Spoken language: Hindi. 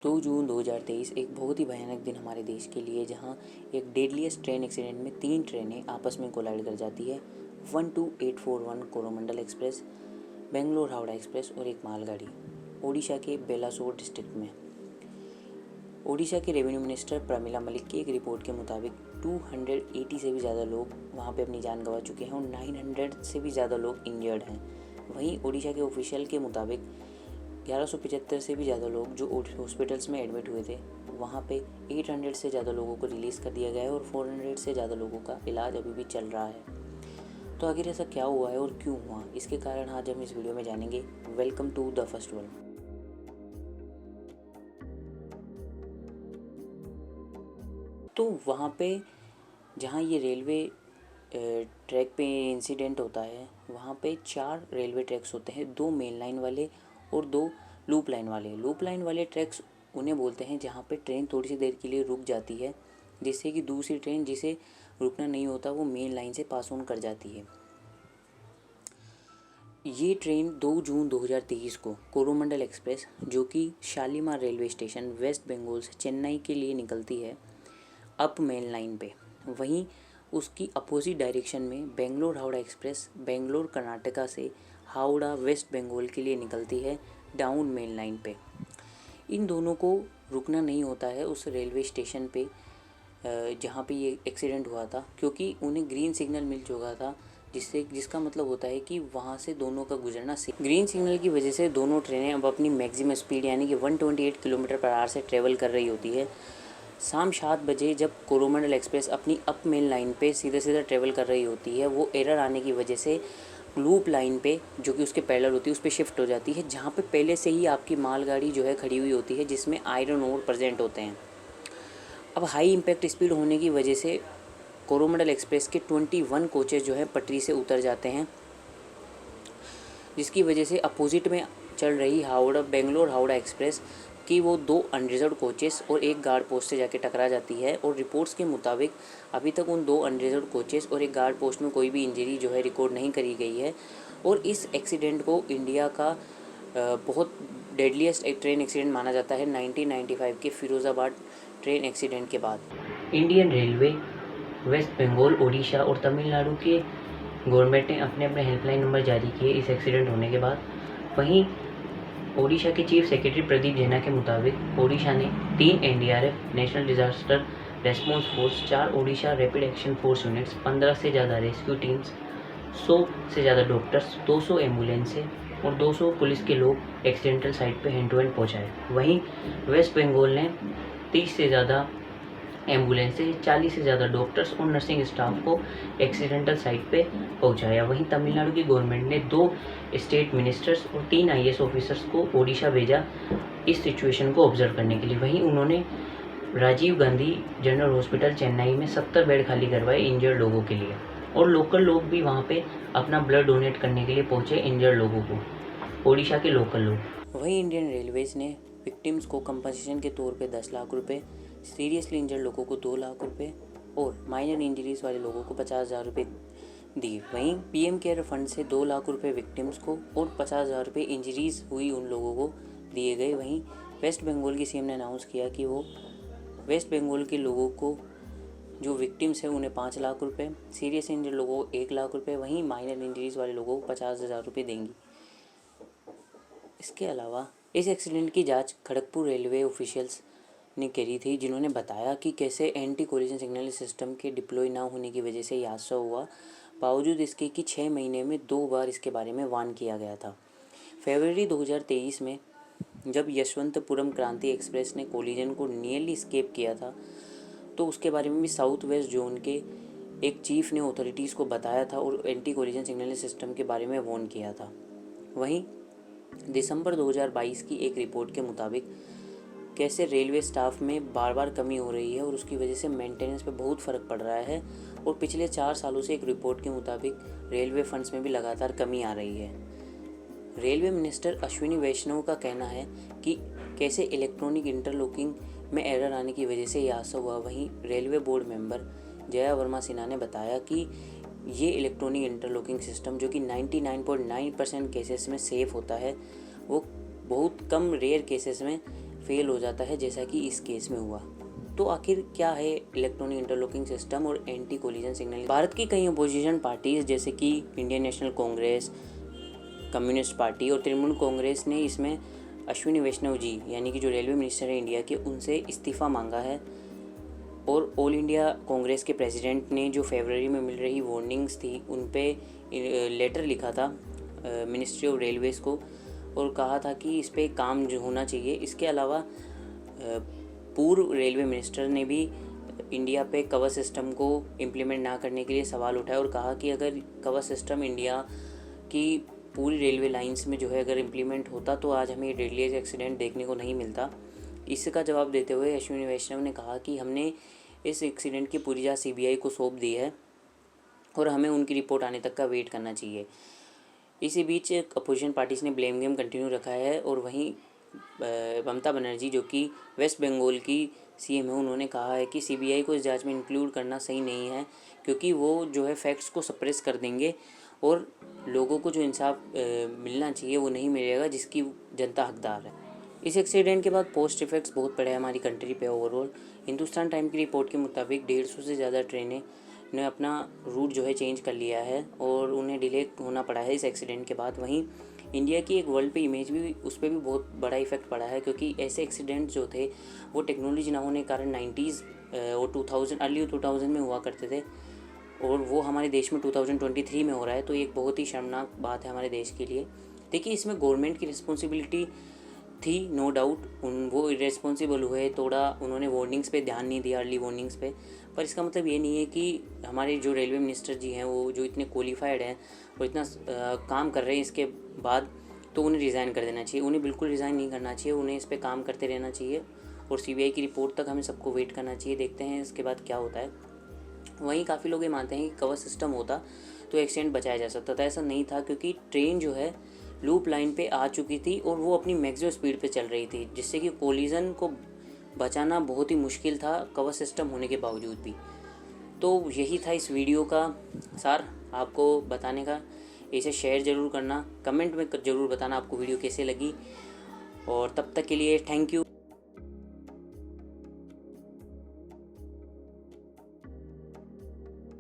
2 जून 2023 एक बहुत ही भयानक दिन हमारे देश के लिए, जहां एक डेडलीस्ट ट्रेन एक्सीडेंट में 3 ट्रेनें आपस में कोलाइड कर जाती है। 12841 कोरोमंडल एक्सप्रेस, बेंगलोर हावड़ा एक्सप्रेस और एक मालगाड़ी, ओडिशा के बेलासोर डिस्ट्रिक्ट में। ओडिशा के रेवेन्यू मिनिस्टर प्रमिला मलिक की एक रिपोर्ट के मुताबिक 280 से भी ज़्यादा लोग वहां पे अपनी जान गंवा चुके हैं और 900 से भी ज़्यादा लोग इंजर्ड हैं। वहीं ओडिशा के ऑफिशियल के मुताबिक 1175 से भी ज़्यादा लोग जो हॉस्पिटल्स में एडमिट हुए थे, वहाँ पे 800 से ज़्यादा लोगों को रिलीज़ कर दिया गया है और 400 से ज़्यादा लोगों का इलाज अभी भी चल रहा है। तो आखिर ऐसा क्या हुआ है और क्यों हुआ, इसके कारण आज हम इस वीडियो में जानेंगे। Welcome to the first world. तो वहाँ पे जहाँ ये रेलवे ट्रैक पे इंसिडेंट होता है, वहाँ पे 4 रेलवे ट्रैक्स होते हैं, 2 मेन लाइन वाले और 2 लूप लाइन वाले। लूप लाइन वाले ट्रैक्स उन्हें बोलते हैं जहाँ पे ट्रेन थोड़ी सी देर के लिए रुक जाती है, जिससे कि दूसरी ट्रेन जिसे रुकना नहीं होता वो मेन लाइन से पास ऑन कर जाती है। ये ट्रेन 2 जून 2023 को कोरोमंडल एक्सप्रेस, जो कि Shalimar railway station west Bengal से चेन्नई के लिए निकलती है अप मेन लाइन पे, वहीं उसकी अपोजिट डायरेक्शन में बेंगलोर हावड़ा एक्सप्रेस बेंगलोर कर्नाटका से हावड़ा वेस्ट बंगाल के लिए निकलती है डाउन मेन लाइन पे। इन दोनों को रुकना नहीं होता है उस रेलवे स्टेशन पे जहाँ पे ये एक्सीडेंट हुआ था, क्योंकि उन्हें ग्रीन सिग्नल मिल चुका था, जिसका मतलब होता है कि वहाँ से दोनों का गुजरना ग्रीन सिग्नल की वजह से दोनों ट्रेनें अब अपनी मैक्सिमम स्पीड यानी कि 128 किलोमीटर पर आवर से ट्रेवल कर रही होती है। शाम 7 बजे जब कोरोमंडल एक्सप्रेस अपनी अप मेन लाइन पे सीधा ट्रेवल कर रही होती है, वो एरर आने की वजह से लूप लाइन पे, जो कि उसके पैरेलल होती है, उस पर शिफ्ट हो जाती है, जहाँ पे पहले से ही आपकी मालगाड़ी जो है खड़ी हुई होती है, जिसमें आयरन ओर प्रेजेंट होते हैं। अब हाई इम्पैक्ट स्पीड होने की वजह से कोरोमंडल एक्सप्रेस के 21 कोचेज जो है पटरी से उतर जाते हैं, जिसकी वजह से अपोजिट में चल रही बेंगलोर हावड़ा एक्सप्रेस कि वो 2 अनरिजर्व्ड कोचेस और एक गार्ड पोस्ट से जाके टकरा जाती है। और रिपोर्ट्स के मुताबिक अभी तक उन 2 अनरिजर्व्ड कोचेस और एक गार्ड पोस्ट में कोई भी इंजरी जो है रिकॉर्ड नहीं करी गई है। और इस एक्सीडेंट को इंडिया का बहुत डेडलीस्ट ट्रेन एक्सीडेंट माना जाता है 1995 के फिरोज़ाबाद ट्रेन एक्सीडेंट के बाद। Indian railway, west Bengal, Odisha और तमिलनाडु के गवर्नमेंट ने अपने अपने हेल्पलाइन नंबर जारी किए इस एक्सीडेंट होने के बाद। वहीं ओडिशा के चीफ सेक्रेटरी प्रदीप जेना के मुताबिक ओडिशा ने 3 NDRF national disaster response force, 4 Odisha rapid action force units, 15 से ज़्यादा रेस्क्यू टीम्स, 100 से ज़्यादा डॉक्टर्स, 200 एम्बुलेंसें और 200 पुलिस के लोग एक्सीडेंटल साइट पे हैंड टू हैंड पहुँचाए। वहीं वेस्ट बंगाल ने 30 से ज़्यादा एम्बुलेंसें, 40 से ज़्यादा डॉक्टर्स और नर्सिंग स्टाफ को एक्सीडेंटल साइट पे पहुंचाया। वहीं तमिलनाडु की गवर्नमेंट ने 2 स्टेट मिनिस्टर्स और 3 आईएएस ऑफिसर्स को ओडिशा भेजा इस सिचुएशन को ऑब्जर्व करने के लिए। वहीं उन्होंने राजीव गांधी जनरल हॉस्पिटल चेन्नई में 70 बेड खाली करवाए इंजर्ड लोगों के लिए, और लोकल लोग भी वहाँ पे अपना ब्लड डोनेट करने के लिए पहुँचे इंजर्ड लोगों को, ओडिशा के लोकल लोग। वहीं इंडियन रेलवेज़ ने विक्टिम्स को कंपनसेशन के तौर पे 10 लाख रुपए, सीरियसली इंजर्ड लोगों को 2 लाख रुपए और माइनर इंजरीज वाले लोगों को 50,000 रुपये दिए। वहीं पीएम केयर फंड से 2 लाख रुपए विक्टिम्स को और 50,000 रुपये इंजरीज हुई उन लोगों को दिए गए। वहीं वेस्ट बंगाल की सीएम ने अनाउंस किया कि वो वेस्ट बंगाल के लोगों को जो विक्टिम्स हैं उन्हें 5 लाख रुपये, सीरियस इंजर्ड लोगों को 1 लाख रुपये, वहीं माइनर इंजरीज वाले लोगों को 50,000 रुपये देंगी। इसके अलावा इस एक्सीडेंट की जांच खड़गपुर रेलवे ऑफिशियल्स ने करी थी, जिन्होंने बताया कि कैसे एंटी कोलिजन सिग्नल सिस्टम के डिप्लॉय ना होने की वजह से ये हादसा हुआ, बावजूद इसके कि 6 महीने में 2 बार इसके बारे में वार्न किया गया था। फरवरी 2023 में जब यशवंतपुरम क्रांति एक्सप्रेस ने कोलिजन को नियरली स्केप किया था, तो उसके बारे में भी साउथ वेस्ट जोन के एक चीफ ने अथॉरिटीज़ को बताया था और एंटी कोलिजन सिग्नल सिस्टम के बारे में वार्न किया था। वहीं दिसंबर 2022 की एक रिपोर्ट के मुताबिक कैसे रेलवे स्टाफ में बार बार कमी हो रही है और उसकी वजह से मेंटेनेंस पे बहुत फ़र्क पड़ रहा है, और पिछले 4 सालों से एक रिपोर्ट के मुताबिक रेलवे फंड्स में भी लगातार कमी आ रही है। रेलवे मिनिस्टर अश्विनी वैष्णव का कहना है कि कैसे इलेक्ट्रॉनिक इंटरलॉकिंग में एरर आने की वजह से यह हादसा हुआ। वहीं railway board member Jaya Verma Sinha ने बताया कि ये इलेक्ट्रॉनिक इंटरलॉकिंग सिस्टम, जो कि 99.9% केसेस में सेफ़ होता है, वो बहुत कम रेयर केसेस में फेल हो जाता है, जैसा कि इस केस में हुआ। तो आखिर क्या है इलेक्ट्रॉनिक इंटरलॉकिंग सिस्टम और एंटी कोलिजन सिग्नल? भारत की कई अपोजिशन पार्टीज जैसे कि Indian national Congress, communist party और तृणमूल कांग्रेस ने इसमें अश्विनी वैष्णव जी यानी कि जो रेलवे मिनिस्टर है इंडिया के, उनसे इस्तीफ़ा मांगा है। और ऑल इंडिया कांग्रेस के प्रेसिडेंट ने जो फरवरी में मिल रही वार्निंग्स थी उन पे लेटर लिखा था मिनिस्ट्री ऑफ रेलवेज़ को, और कहा था कि इस पे काम जो होना चाहिए। इसके अलावा पूर्व रेलवे मिनिस्टर ने भी इंडिया पे कवर सिस्टम को इम्प्लीमेंट ना करने के लिए सवाल उठाया और कहा कि अगर कवर सिस्टम इंडिया की पूरी रेलवे लाइंस में जो है अगर इम्प्लीमेंट होता तो आज हमें डेडली एक्सीडेंट देखने को नहीं मिलता। इसका जवाब देते हुए अश्विनी वैष्णव ने कहा कि हमने इस एक्सीडेंट की पूरी जांच सीबीआई को सौंप दी है और हमें उनकी रिपोर्ट आने तक का वेट करना चाहिए। इसी बीच अपोजिशन पार्टीज ने ब्लेम गेम कंटिन्यू रखा है और वहीं ममता बनर्जी जो कि वेस्ट बंगाल की सीएम है, उन्होंने कहा है कि सीबीआई को इस जांच में इंक्लूड करना सही नहीं है, क्योंकि वो जो है फैक्ट्स को सप्रेस कर देंगे और लोगों को जो इंसाफ मिलना चाहिए वो नहीं मिलेगा, जिसकी जनता हकदार है। इस एक्सीडेंट के बाद पोस्ट इफेक्ट्स बहुत पड़े हैं हमारी कंट्री पे ओवरऑल। हिंदुस्तान टाइम की रिपोर्ट के मुताबिक 150 से ज़्यादा ट्रेनें ने अपना रूट जो है चेंज कर लिया है और उन्हें डिले होना पड़ा है इस एक्सीडेंट के बाद। वहीं इंडिया की एक वर्ल्ड पे इमेज भी, उस पर भी बहुत बड़ा इफेक्ट पड़ा है, क्योंकि ऐसे एक्सीडेंट जो थे वो टेक्नोलॉजी ना होने के कारण 90s और 2000 अर्ली 2000 में हुआ करते थे और वो हमारे देश में 2023 में हो रहा है। तो एक बहुत ही शर्मनाक बात है हमारे देश के लिए। देखिए, इसमें गवर्नमेंट की रिस्पॉन्सिबिलिटी थी, नो डाउट। वो इरेस्पॉन्सिबल हुए, थोड़ा उन्होंने वार्निंग्स पे ध्यान नहीं दिया, अर्ली वार्निंग्स पे। पर इसका मतलब ये नहीं है कि हमारे जो रेलवे मिनिस्टर जी हैं वो जो इतने क्वालिफाइड हैं और इतना काम कर रहे हैं इसके बाद, तो उन्हें रिज़ाइन कर देना चाहिए। उन्हें बिल्कुल रिज़ाइन नहीं करना चाहिए, उन्हें इस पर काम करते रहना चाहिए और सीबीआई की रिपोर्ट तक हमें सबको वेट करना चाहिए। देखते हैं इसके बाद क्या होता है। वहीं काफ़ी लोग ये मानते हैं कि कवर सिस्टम होता तो एक्सीडेंट बचाया जा सकता था। ऐसा नहीं था, क्योंकि ट्रेन जो है लूप लाइन पे आ चुकी थी और वो अपनी मैक्सिमम स्पीड पे चल रही थी, जिससे कि कोलिजन को बचाना बहुत ही मुश्किल था कवर सिस्टम होने के बावजूद भी। तो यही था इस वीडियो का सार आपको बताने का। इसे शेयर ज़रूर करना, कमेंट में ज़रूर बताना आपको वीडियो कैसे लगी, और तब तक के लिए थैंक यू।